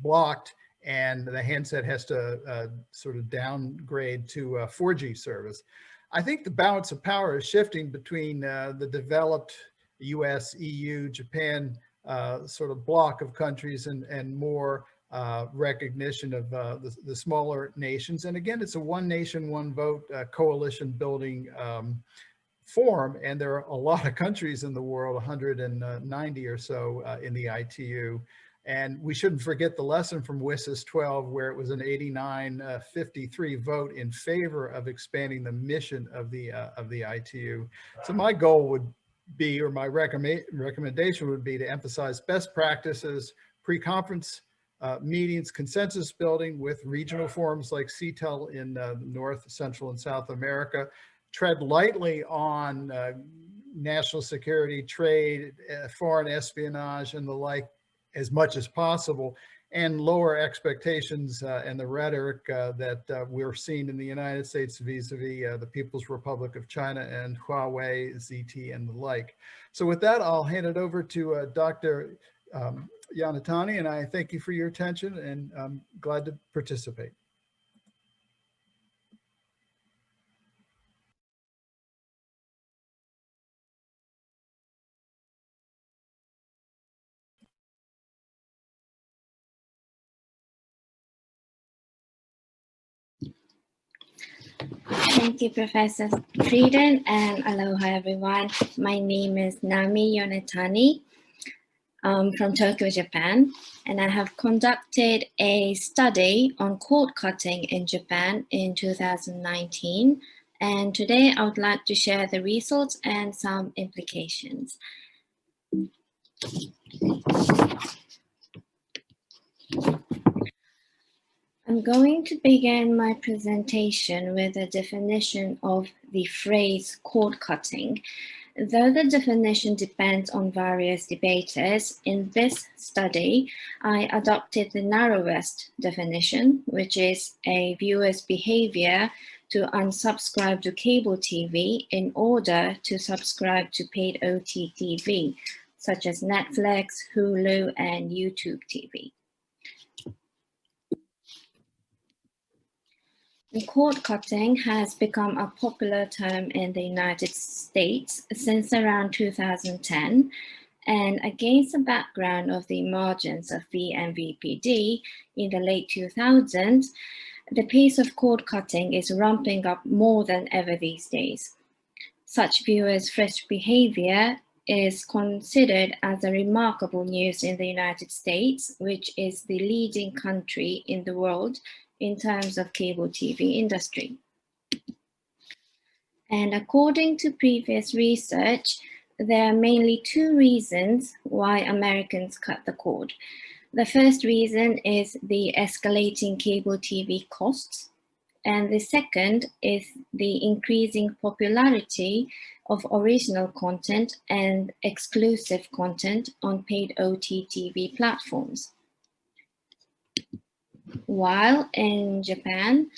blocked, and the handset has to sort of downgrade to 4G service. I think the balance of power is shifting between the developed US, EU, Japan sort of block of countries and more recognition of the smaller nations. And again, it's a one nation, one vote coalition building form, and there are a lot of countries in the world, 190 or so in the ITU. And we shouldn't forget the lesson from WSIS 12, where it was an 89-53 vote in favor of expanding the mission of the ITU. So my goal would be, or my recommendation would be, to emphasize best practices, pre-conference meetings, consensus building with regional forums like CTEL in North, Central, and South America. Tread lightly on national security, trade, foreign espionage, and the like, as much as possible, and lower expectations and the rhetoric that we're seeing in the United States vis-a-vis the People's Republic of China and Huawei, ZT, and the like. So with that, I'll hand it over to Dr. Yonetani, and I thank you for your attention, and I'm glad to participate. Thank you, Professor Frieden, and aloha everyone. My name is Nami Yonetani from Tokyo, Japan, and I have conducted a study on cord cutting in Japan in 2019. And today I would like to share the results and some implications. I'm going to begin my presentation with a definition of the phrase cord cutting. Though the definition depends on various debaters, in this study, I adopted the narrowest definition, which is a viewer's behavior to unsubscribe to cable TV in order to subscribe to paid OTT TV, such as Netflix, Hulu, and YouTube TV. Cord cutting has become a popular term in the United States since around 2010, and against the background of the emergence of vMVPD in the late 2000s, the pace of cord cutting is ramping up more than ever these days. Such viewers' fresh behavior is considered as a remarkable news in the United States, which is the leading country in the world in terms of cable TV industry. And according to previous research, there are mainly two reasons why Americans cut the cord. The first reason is the escalating cable TV costs, and the second is the increasing popularity of original content and exclusive content on paid OTT platforms. While in Japan,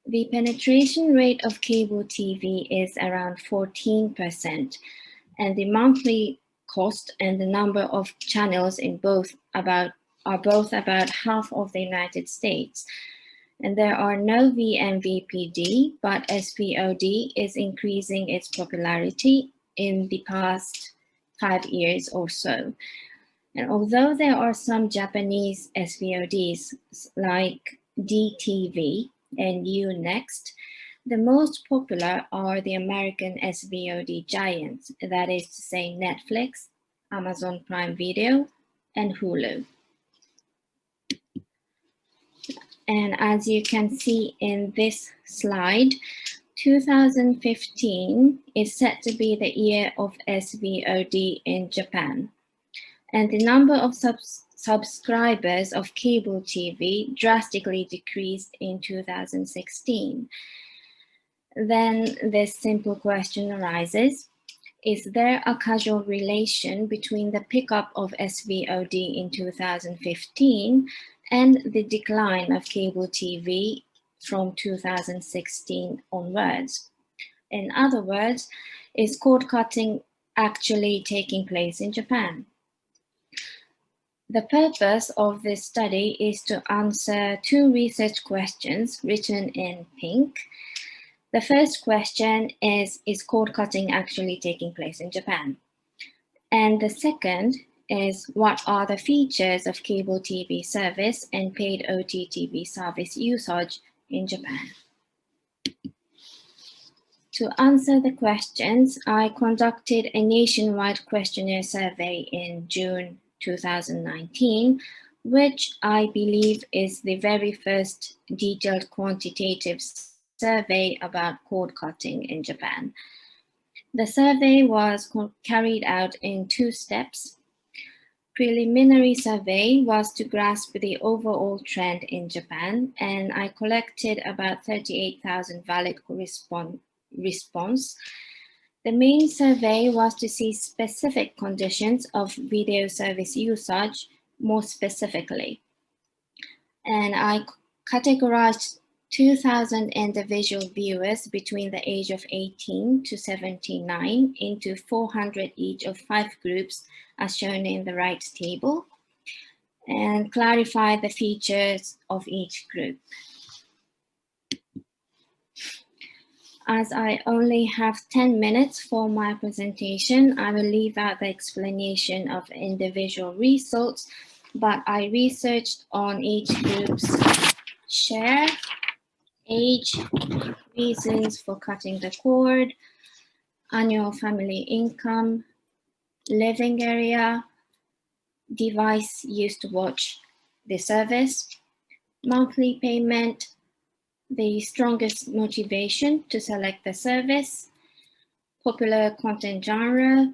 the penetration rate of cable TV is around 14%, and the monthly cost and the number of channels in are both about half of the United States. And there are no vMVPD, but SVOD is increasing its popularity in the past 5 years or so. And although there are some Japanese SVODs like DTV and Unext, the most popular are the American SVOD giants, that is to say Netflix, Amazon Prime Video, and Hulu. And as you can see in this slide, 2015 is set to be the year of SVOD in Japan. And the number of subscribers of cable TV drastically decreased in 2016. Then this simple question arises: is there a causal relation between the pickup of SVOD in 2015 and the decline of cable TV from 2016 onwards? In other words, is cord cutting actually taking place in Japan? The purpose of this study is to answer two research questions written in pink. The first question is cord cutting actually taking place in Japan? And the second is, what are the features of cable TV service and paid OTT service usage in Japan? To answer the questions, I conducted a nationwide questionnaire survey in June 2019, which I believe is the very first detailed quantitative survey about cord cutting in Japan. The survey was carried out in 2 steps. Preliminary survey was to grasp the overall trend in Japan, and I collected about 38,000 valid response. The main survey was to see specific conditions of video service usage more specifically. And I categorized 2,000 individual viewers between the age of 18 to 79 into 400 each of 5 groups as shown in the right table, and clarify the features of each group. As I only have 10 minutes for my presentation, I will leave out the explanation of individual results, but I researched on each group's share, age, reasons for cutting the cord, annual family income, living area, device used to watch the service, monthly payment, the strongest motivation to select the service, popular content genre,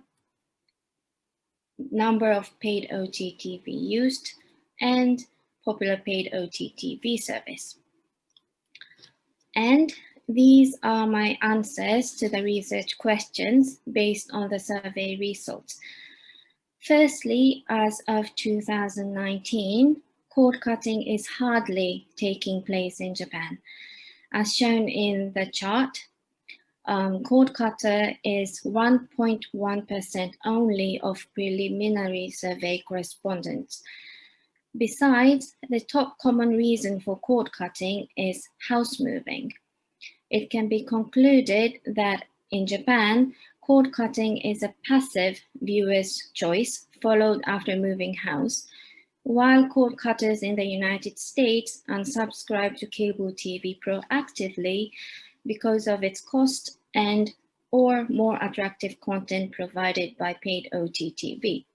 number of paid OTTV used, and popular paid OTTV service. And these are my answers to the research questions based on the survey results. Firstly, as of 2019, cord cutting is hardly taking place in Japan. As shown in the chart, cord cutter is 1.1% only of preliminary survey correspondents. Besides, the top common reason for cord cutting is house moving. It can be concluded that in Japan, cord cutting is a passive viewer's choice followed after moving house, while cord cutters in the United States unsubscribe to cable TV proactively because of its cost and or more attractive content provided by paid OTTV.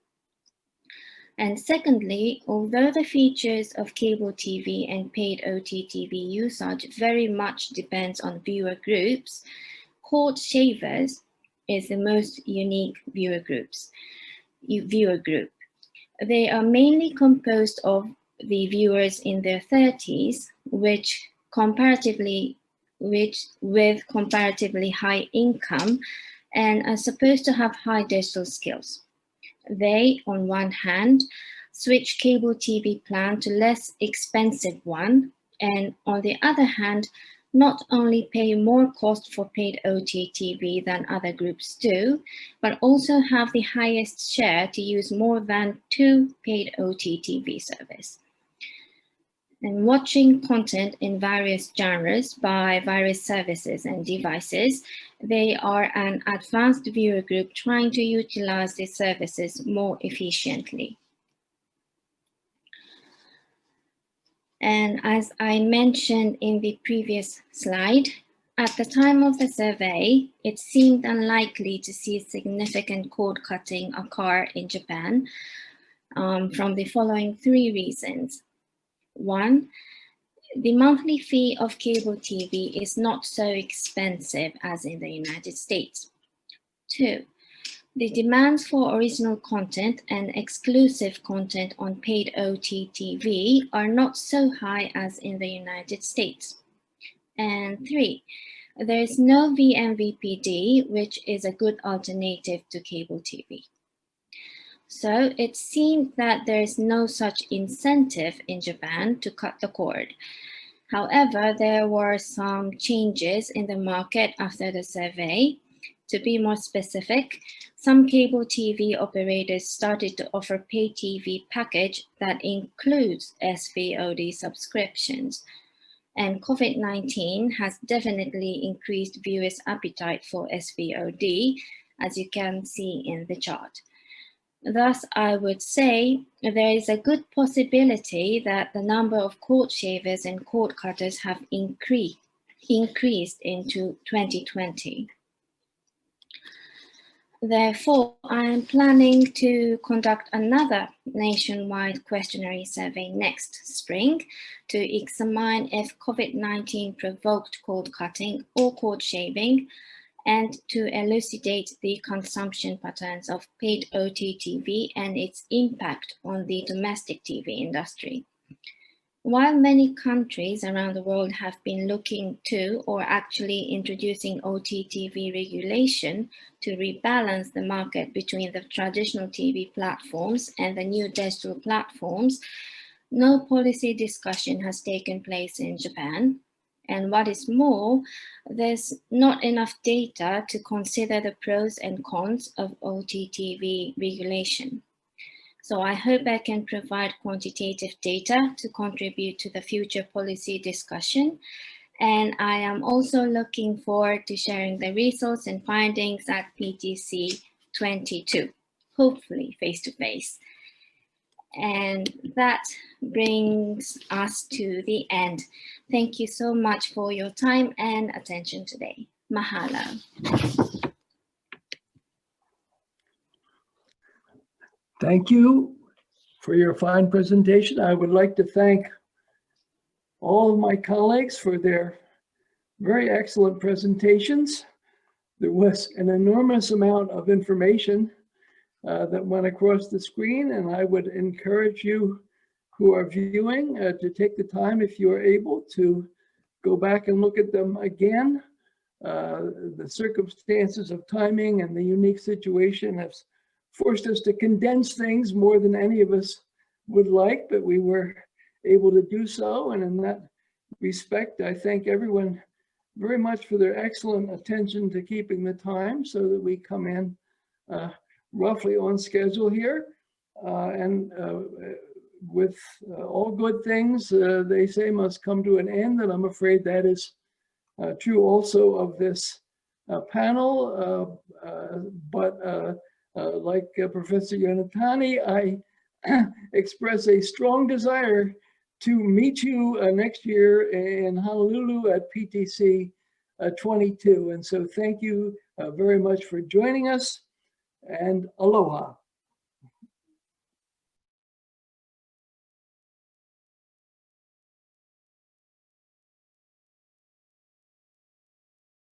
And secondly, although the features of cable TV and paid OTTV usage very much depends on viewer groups, cord shavers is the most unique viewer group. They are mainly composed of the viewers in their 30s, with comparatively high income and are supposed to have high digital skills. They, on one hand, switch cable TV plan to less expensive one, and on the other hand, not only pay more cost for paid OTTV than other groups do, but also have the highest share to use more than 2 paid OTTV service. And watching content in various genres by various services and devices, they are an advanced viewer group trying to utilize the services more efficiently. And as I mentioned in the previous slide, at the time of the survey, it seemed unlikely to see significant cord cutting occur in Japan from the following 3 reasons. 1, the monthly fee of cable TV is not so expensive as in the United States. 2, the demands for original content and exclusive content on paid OTTV are not so high as in the United States. And 3, there is no vMVPD, which is a good alternative to cable TV. So it seemed that there is no such incentive in Japan to cut the cord. However, there were some changes in the market after the survey. To be more specific, some cable TV operators started to offer pay TV package that includes SVOD subscriptions. And COVID-19 has definitely increased viewers' appetite for SVOD, as you can see in the chart. Thus, I would say there is a good possibility that the number of cord shavers and cord cutters have increased increased into 2020. Therefore, I am planning to conduct another nationwide questionnaire survey next spring to examine if COVID-19 provoked cord cutting or cord shaving, and to elucidate the consumption patterns of paid OTT and its impact on the domestic TV industry. While many countries around the world have been looking to or actually introducing OTT regulation to rebalance the market between the traditional TV platforms and the new digital platforms, no policy discussion has taken place in Japan. And what is more, there's not enough data to consider the pros and cons of OTT regulation. So I hope I can provide quantitative data to contribute to the future policy discussion. And I am also looking forward to sharing the results and findings at PTC'22, hopefully face-to-face. And that brings us to the end. Thank you so much for your time and attention today. Mahalo. Thank you for your fine presentation. I would like to thank all of my colleagues for their very excellent presentations. There was an enormous amount of information that went across the screen, and I would encourage you who are viewing to take the time, if you are able, to go back and look at them again. The circumstances of timing and the unique situation have forced us to condense things more than any of us would like, but we were able to do so. And in that respect, I thank everyone very much for their excellent attention to keeping the time so that we come in roughly on schedule here. With all good things, they say, must come to an end, and I'm afraid that is true also of this panel. Like Professor Yonetani, I express a strong desire to meet you next year in Honolulu at PTC 22. And so thank you very much for joining us, and aloha.